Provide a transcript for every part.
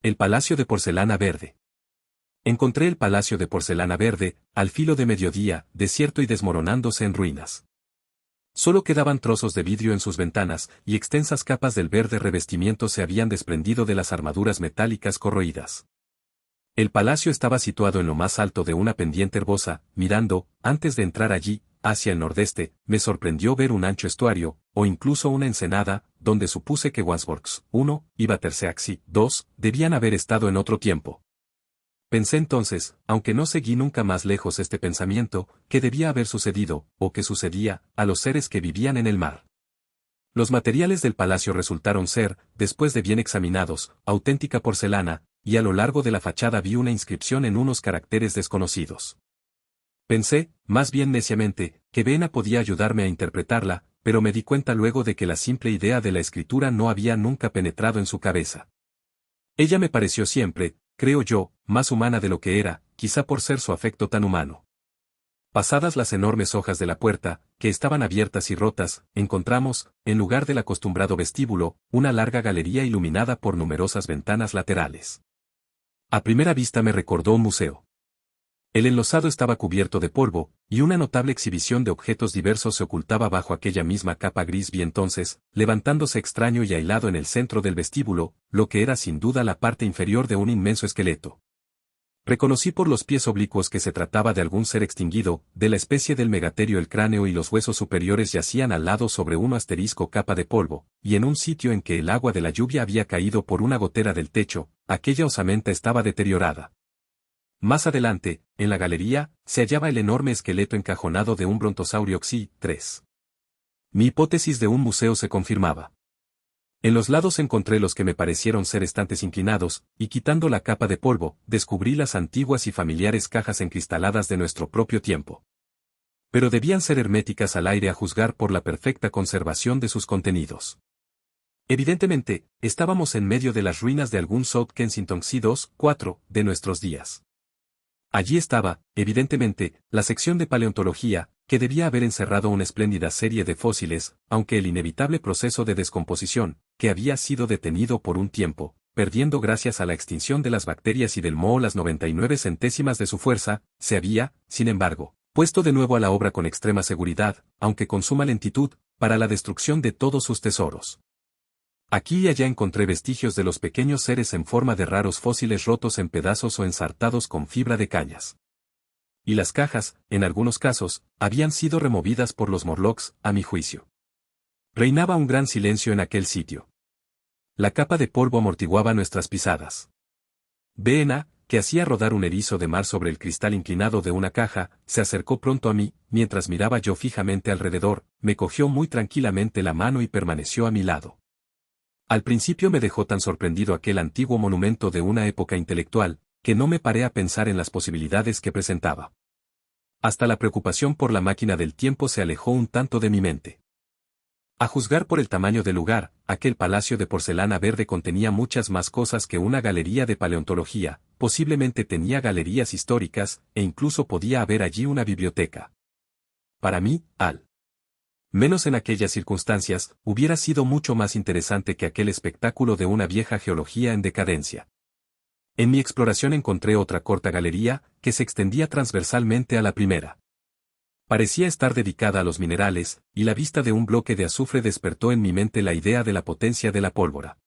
El Palacio de Porcelana Verde. Encontré el Palacio de Porcelana Verde, al filo de mediodía, desierto y desmoronándose en ruinas. Solo quedaban trozos de vidrio en sus ventanas, y extensas capas del verde revestimiento se habían desprendido de las armaduras metálicas corroídas. El palacio estaba situado en lo más alto de una pendiente herbosa, mirando, antes de entrar allí, hacia el nordeste, me sorprendió ver un ancho estuario, o incluso una ensenada, donde supuse que Wansworks 1 y Battersea 2 debían haber estado en otro tiempo. Pensé entonces, aunque no seguí nunca más lejos este pensamiento, que debía haber sucedido, o que sucedía, a los seres que vivían en el mar. Los materiales del palacio resultaron ser, después de bien examinados, auténtica porcelana, y a lo largo de la fachada vi una inscripción en unos caracteres desconocidos. Pensé, más bien neciamente, que Vena podía ayudarme a interpretarla, pero me di cuenta luego de que la simple idea de la escritura no había nunca penetrado en su cabeza. Ella me pareció siempre, creo yo, más humana de lo que era, quizá por ser su afecto tan humano. Pasadas las enormes hojas de la puerta, que estaban abiertas y rotas, encontramos, en lugar del acostumbrado vestíbulo, una larga galería iluminada por numerosas ventanas laterales. A primera vista me recordó un museo. El enlosado estaba cubierto de polvo, y una notable exhibición de objetos diversos se ocultaba bajo aquella misma capa gris. Vi entonces, levantándose extraño y aislado en el centro del vestíbulo, lo que era sin duda la parte inferior de un inmenso esqueleto. Reconocí por los pies oblicuos que se trataba de algún ser extinguido, de la especie del megaterio. El cráneo y los huesos superiores yacían al lado sobre una asterisco capa de polvo, y en un sitio en que el agua de la lluvia había caído por una gotera del techo, aquella osamenta estaba deteriorada. Más adelante, en la galería, se hallaba el enorme esqueleto encajonado de un brontosaurio Xi 3. Mi hipótesis de un museo se confirmaba. En los lados encontré los que me parecieron ser estantes inclinados, y quitando la capa de polvo, descubrí las antiguas y familiares cajas encristaladas de nuestro propio tiempo. Pero debían ser herméticas al aire a juzgar por la perfecta conservación de sus contenidos. Evidentemente, estábamos en medio de las ruinas de algún South Kensington C2-4 de nuestros días. Allí estaba, evidentemente, la sección de paleontología, que debía haber encerrado una espléndida serie de fósiles, aunque el inevitable proceso de descomposición, que había sido detenido por un tiempo, perdiendo gracias a la extinción de las bacterias y del moho las 99 centésimas de su fuerza, se había, sin embargo, puesto de nuevo a la obra con extrema seguridad, aunque con suma lentitud, para la destrucción de todos sus tesoros. Aquí y allá encontré vestigios de los pequeños seres en forma de raros fósiles rotos en pedazos o ensartados con fibra de cañas. Y las cajas, en algunos casos, habían sido removidas por los Morlocks, a mi juicio. Reinaba un gran silencio en aquel sitio. La capa de polvo amortiguaba nuestras pisadas. Vena, que hacía rodar un erizo de mar sobre el cristal inclinado de una caja, se acercó pronto a mí, mientras miraba yo fijamente alrededor, me cogió muy tranquilamente la mano y permaneció a mi lado. Al principio me dejó tan sorprendido aquel antiguo monumento de una época intelectual, que no me paré a pensar en las posibilidades que presentaba. Hasta la preocupación por la máquina del tiempo se alejó un tanto de mi mente. A juzgar por el tamaño del lugar, aquel palacio de porcelana verde contenía muchas más cosas que una galería de paleontología, posiblemente tenía galerías históricas, e incluso podía haber allí una biblioteca. Para mí, menos en aquellas circunstancias, hubiera sido mucho más interesante que aquel espectáculo de una vieja geología en decadencia. En mi exploración encontré otra corta galería, que se extendía transversalmente a la primera. Parecía estar dedicada a los minerales, y la vista de un bloque de azufre despertó en mi mente la idea de la potencia de la pólvora.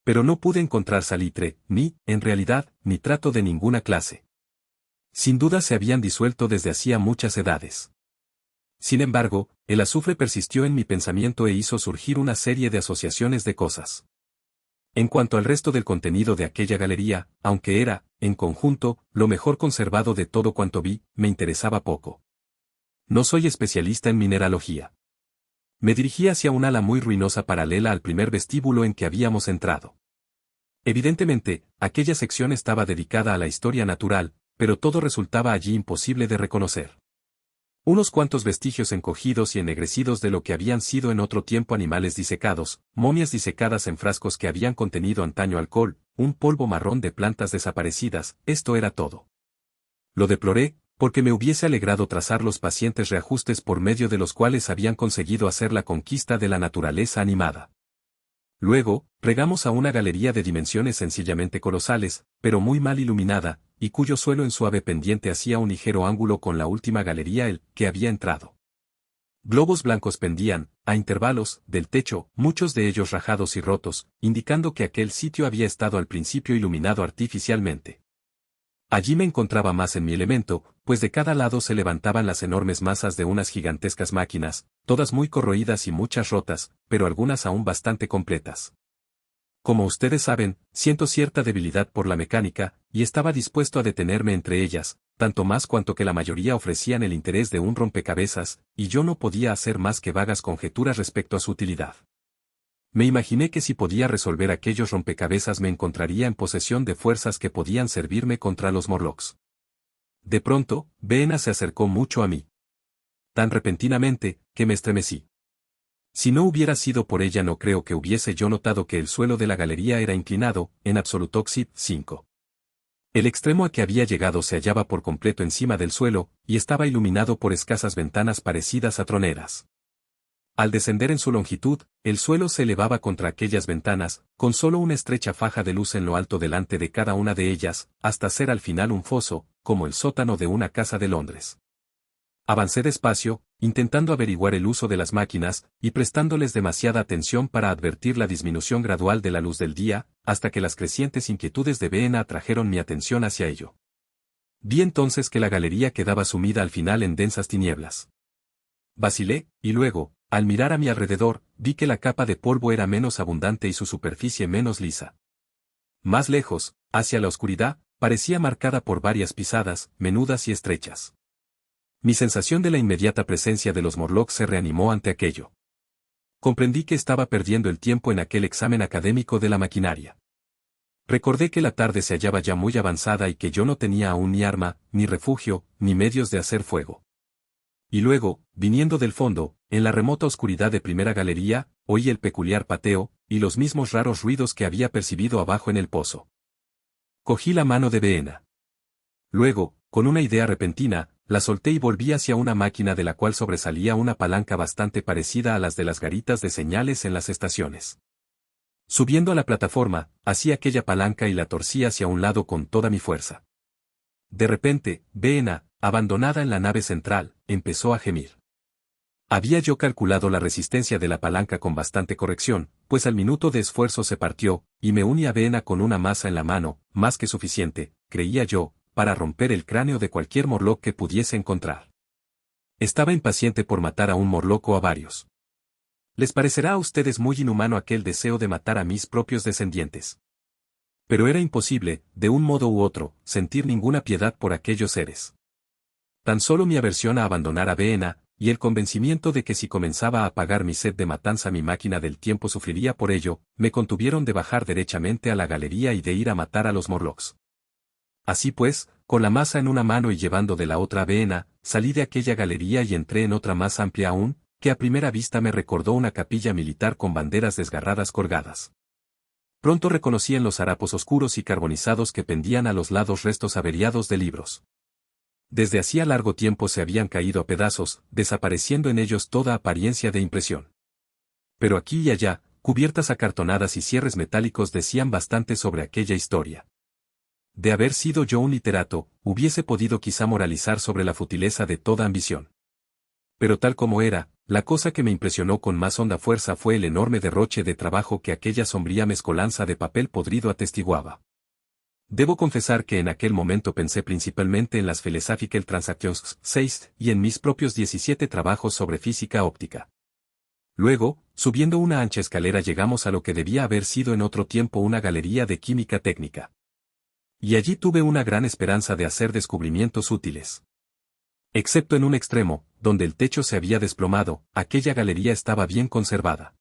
Pero no pude encontrar salitre, ni, en realidad, nitrato de ninguna clase. Sin duda se habían disuelto desde hacía muchas edades. Sin embargo, el azufre persistió en mi pensamiento e hizo surgir una serie de asociaciones de cosas. En cuanto al resto del contenido de aquella galería, aunque era, en conjunto, lo mejor conservado de todo cuanto vi, me interesaba poco. No soy especialista en mineralogía. Me dirigí hacia un ala muy ruinosa paralela al primer vestíbulo en que habíamos entrado. Evidentemente, aquella sección estaba dedicada a la historia natural, pero todo resultaba allí imposible de reconocer. Unos cuantos vestigios encogidos y ennegrecidos de lo que habían sido en otro tiempo animales disecados, momias disecadas en frascos que habían contenido antaño alcohol, un polvo marrón de plantas desaparecidas, esto era todo. Lo deploré, porque me hubiese alegrado trazar los pacientes reajustes por medio de los cuales habían conseguido hacer la conquista de la naturaleza animada. Luego, pregamos a una galería de dimensiones sencillamente colosales, pero muy mal iluminada, y cuyo suelo en suave pendiente hacía un ligero ángulo con la última galería el que había entrado. Globos blancos pendían, a intervalos, del techo, muchos de ellos rajados y rotos, indicando que aquel sitio había estado al principio iluminado artificialmente. Allí me encontraba más en mi elemento, pues de cada lado se levantaban las enormes masas de unas gigantescas máquinas, todas muy corroídas y muchas rotas, pero algunas aún bastante completas. Como ustedes saben, siento cierta debilidad por la mecánica, y estaba dispuesto a detenerme entre ellas, tanto más cuanto que la mayoría ofrecían el interés de un rompecabezas, y yo no podía hacer más que vagas conjeturas respecto a su utilidad. Me imaginé que si podía resolver aquellos rompecabezas me encontraría en posesión de fuerzas que podían servirme contra los Morlocks. De pronto, Veena se acercó mucho a mí. Tan repentinamente, que me estremecí. Si no hubiera sido por ella no creo que hubiese yo notado que el suelo de la galería era inclinado, en absoluto. 5. El extremo a que había llegado se hallaba por completo encima del suelo, y estaba iluminado por escasas ventanas parecidas a troneras. Al descender en su longitud, el suelo se elevaba contra aquellas ventanas, con solo una estrecha faja de luz en lo alto delante de cada una de ellas, hasta ser al final un foso, como el sótano de una casa de Londres. Avancé despacio, intentando averiguar el uso de las máquinas, y prestándoles demasiada atención para advertir la disminución gradual de la luz del día, hasta que las crecientes inquietudes de Veena atrajeron mi atención hacia ello. Vi entonces que la galería quedaba sumida al final en densas tinieblas. Vacilé, y luego, al mirar a mi alrededor, vi que la capa de polvo era menos abundante y su superficie menos lisa. Más lejos, hacia la oscuridad, parecía marcada por varias pisadas, menudas y estrechas. Mi sensación de la inmediata presencia de los Morlocks se reanimó ante aquello. Comprendí que estaba perdiendo el tiempo en aquel examen académico de la maquinaria. Recordé que la tarde se hallaba ya muy avanzada y que yo no tenía aún ni arma, ni refugio, ni medios de hacer fuego. Y luego, viniendo del fondo, en la remota oscuridad de primera galería, oí el peculiar pateo, y los mismos raros ruidos que había percibido abajo en el pozo. Cogí la mano de Veena. Luego, con una idea repentina, la solté y volví hacia una máquina de la cual sobresalía una palanca bastante parecida a las de las garitas de señales en las estaciones. Subiendo a la plataforma, así aquella palanca y la torcí hacia un lado con toda mi fuerza. De repente, Veena, abandonada en la nave central, empezó a gemir. Había yo calculado la resistencia de la palanca con bastante corrección, pues al minuto de esfuerzo se partió, y me uní a Veena con una masa en la mano, más que suficiente, creía yo, para romper el cráneo de cualquier Morlock que pudiese encontrar. Estaba impaciente por matar a un Morlock o a varios. Les parecerá a ustedes muy inhumano aquel deseo de matar a mis propios descendientes. Pero era imposible, de un modo u otro, sentir ninguna piedad por aquellos seres. Tan solo mi aversión a abandonar a Veena, y el convencimiento de que si comenzaba a apagar mi sed de matanza mi máquina del tiempo sufriría por ello, me contuvieron de bajar derechamente a la galería y de ir a matar a los Morlocks. Así pues, con la masa en una mano y llevando de la otra a Veena, salí de aquella galería y entré en otra más amplia aún, que a primera vista me recordó una capilla militar con banderas desgarradas colgadas. Pronto reconocí en los harapos oscuros y carbonizados que pendían a los lados restos averiados de libros. Desde hacía largo tiempo se habían caído a pedazos, desapareciendo en ellos toda apariencia de impresión. Pero aquí y allá, cubiertas acartonadas y cierres metálicos decían bastante sobre aquella historia. De haber sido yo un literato, hubiese podido quizá moralizar sobre la futileza de toda ambición. Pero tal como era, la cosa que me impresionó con más honda fuerza fue el enorme derroche de trabajo que aquella sombría mezcolanza de papel podrido atestiguaba. Debo confesar que en aquel momento pensé principalmente en las Philosophical Transactions 6 y en mis propios 17 trabajos sobre física óptica. Luego, subiendo una ancha escalera llegamos a lo que debía haber sido en otro tiempo una galería de química técnica. Y allí tuve una gran esperanza de hacer descubrimientos útiles. Excepto en un extremo, donde el techo se había desplomado, aquella galería estaba bien conservada.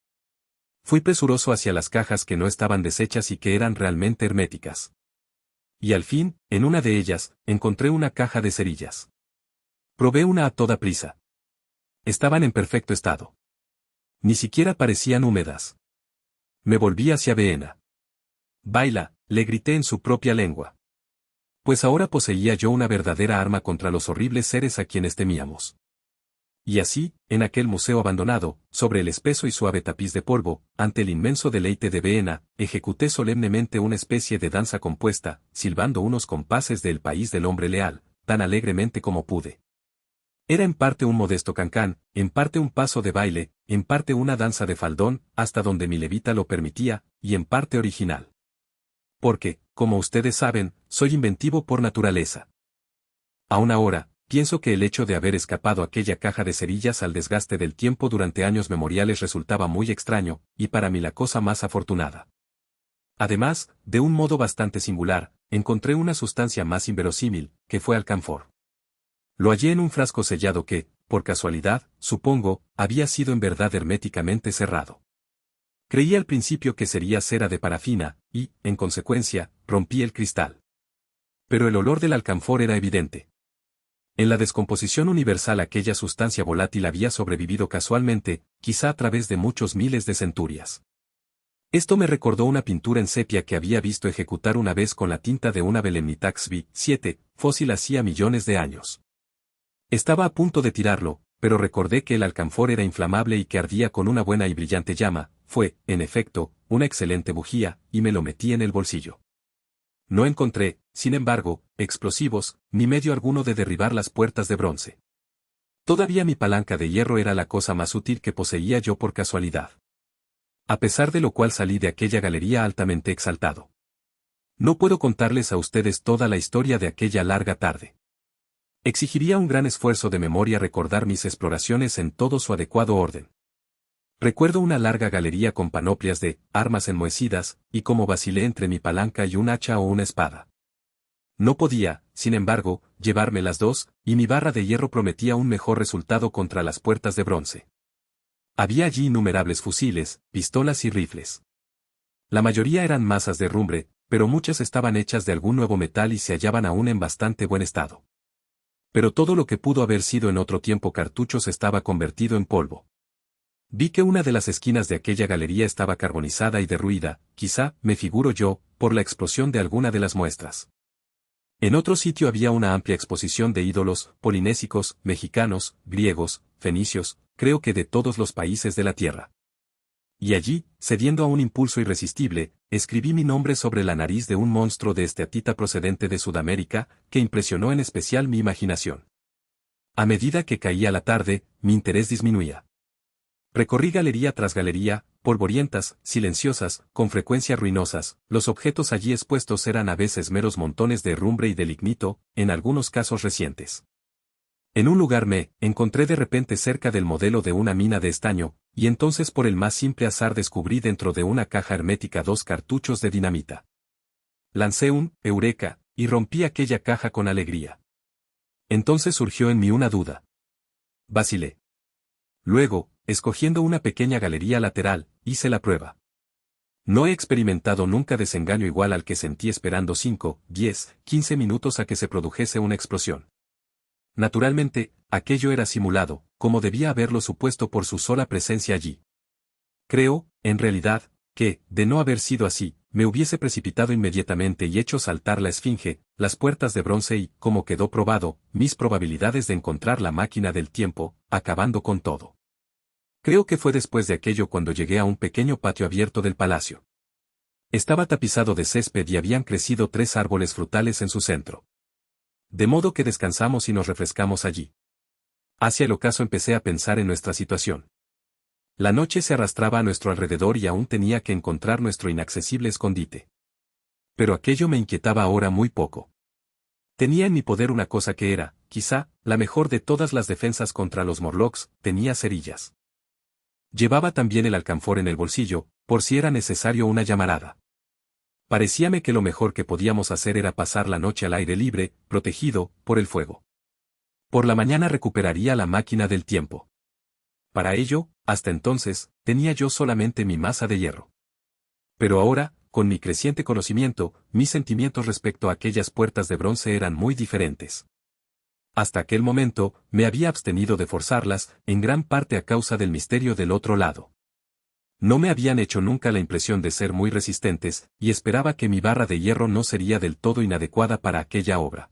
Fui presuroso hacia las cajas que no estaban deshechas y que eran realmente herméticas. Y al fin, en una de ellas, encontré una caja de cerillas. Probé una a toda prisa. Estaban en perfecto estado. Ni siquiera parecían húmedas. Me volví hacia Veena. Baila, le grité en su propia lengua. Pues ahora poseía yo una verdadera arma contra los horribles seres a quienes temíamos. Y así, en aquel museo abandonado, sobre el espeso y suave tapiz de polvo, ante el inmenso deleite de Viena, ejecuté solemnemente una especie de danza compuesta, silbando unos compases de El país del hombre leal, tan alegremente como pude. Era en parte un modesto cancán, en parte un paso de baile, en parte una danza de faldón, hasta donde mi levita lo permitía, y en parte original. Porque, como ustedes saben, soy inventivo por naturaleza. Aún ahora, pienso que el hecho de haber escapado aquella caja de cerillas al desgaste del tiempo durante años memoriales resultaba muy extraño, y para mí la cosa más afortunada. Además, de un modo bastante singular, encontré una sustancia más inverosímil, que fue alcanfor. Lo hallé en un frasco sellado que, por casualidad, supongo, había sido en verdad herméticamente cerrado. Creí al principio que sería cera de parafina, y, en consecuencia, rompí el cristal. Pero el olor del alcanfor era evidente. En la descomposición universal aquella sustancia volátil había sobrevivido casualmente, quizá a través de muchos miles de centurias. Esto me recordó una pintura en sepia que había visto ejecutar una vez con la tinta de una Belemnitax V7, fósil hacía millones de años. Estaba a punto de tirarlo, pero recordé que el alcanfor era inflamable y que ardía con una buena y brillante llama, fue, en efecto, una excelente bujía, y me lo metí en el bolsillo. No encontré, sin embargo, explosivos, ni medio alguno de derribar las puertas de bronce. Todavía mi palanca de hierro era la cosa más útil que poseía yo por casualidad. A pesar de lo cual salí de aquella galería altamente exaltado. No puedo contarles a ustedes toda la historia de aquella larga tarde. Exigiría un gran esfuerzo de memoria recordar mis exploraciones en todo su adecuado orden. Recuerdo una larga galería con panoplias de armas enmohecidas, y como vacilé entre mi palanca y un hacha o una espada. No podía, sin embargo, llevarme las dos, y mi barra de hierro prometía un mejor resultado contra las puertas de bronce. Había allí innumerables fusiles, pistolas y rifles. La mayoría eran masas de herrumbre, pero muchas estaban hechas de algún nuevo metal y se hallaban aún en bastante buen estado. Pero todo lo que pudo haber sido en otro tiempo cartuchos estaba convertido en polvo. Vi que una de las esquinas de aquella galería estaba carbonizada y derruida, quizá, me figuro yo, por la explosión de alguna de las muestras. En otro sitio había una amplia exposición de ídolos, polinésicos, mexicanos, griegos, fenicios, creo que de todos los países de la tierra. Y allí, cediendo a un impulso irresistible, escribí mi nombre sobre la nariz de un monstruo de esteatita procedente de Sudamérica, que impresionó en especial mi imaginación. A medida que caía la tarde, mi interés disminuía. Recorrí galería tras galería, polvorientas, silenciosas, con frecuencia ruinosas, los objetos allí expuestos eran a veces meros montones de herrumbre y de lignito, en algunos casos recientes. En un lugar me encontré de repente cerca del modelo de una mina de estaño, y entonces por el más simple azar descubrí dentro de una caja hermética 2 cartuchos de dinamita. Lancé un eureka, y rompí aquella caja con alegría. Entonces surgió en mí una duda. Vacilé. Luego, escogiendo una pequeña galería lateral, hice la prueba. No he experimentado nunca desengaño igual al que sentí esperando 5, 10, 15 minutos a que se produjese una explosión. Naturalmente, aquello era simulado, como debía haberlo supuesto por su sola presencia allí. Creo, en realidad, que, de no haber sido así, me hubiese precipitado inmediatamente y hecho saltar la esfinge, las puertas de bronce y, como quedó probado, mis probabilidades de encontrar la máquina del tiempo, acabando con todo. Creo que fue después de aquello cuando llegué a un pequeño patio abierto del palacio. Estaba tapizado de césped y habían crecido 3 árboles frutales en su centro. De modo que descansamos y nos refrescamos allí. Hacia el ocaso empecé a pensar en nuestra situación. La noche se arrastraba a nuestro alrededor y aún tenía que encontrar nuestro inaccesible escondite. Pero aquello me inquietaba ahora muy poco. Tenía en mi poder una cosa que era, quizá, la mejor de todas las defensas contra los Morlocks, tenía cerillas. Llevaba también el alcanfor en el bolsillo, por si era necesario una llamarada. Parecíame que lo mejor que podíamos hacer era pasar la noche al aire libre, protegido, por el fuego. Por la mañana recuperaría la máquina del tiempo. Para ello, hasta entonces, tenía yo solamente mi masa de hierro. Pero ahora, con mi creciente conocimiento, mis sentimientos respecto a aquellas puertas de bronce eran muy diferentes. Hasta aquel momento, me había abstenido de forzarlas, en gran parte a causa del misterio del otro lado. No me habían hecho nunca la impresión de ser muy resistentes, y esperaba que mi barra de hierro no sería del todo inadecuada para aquella obra.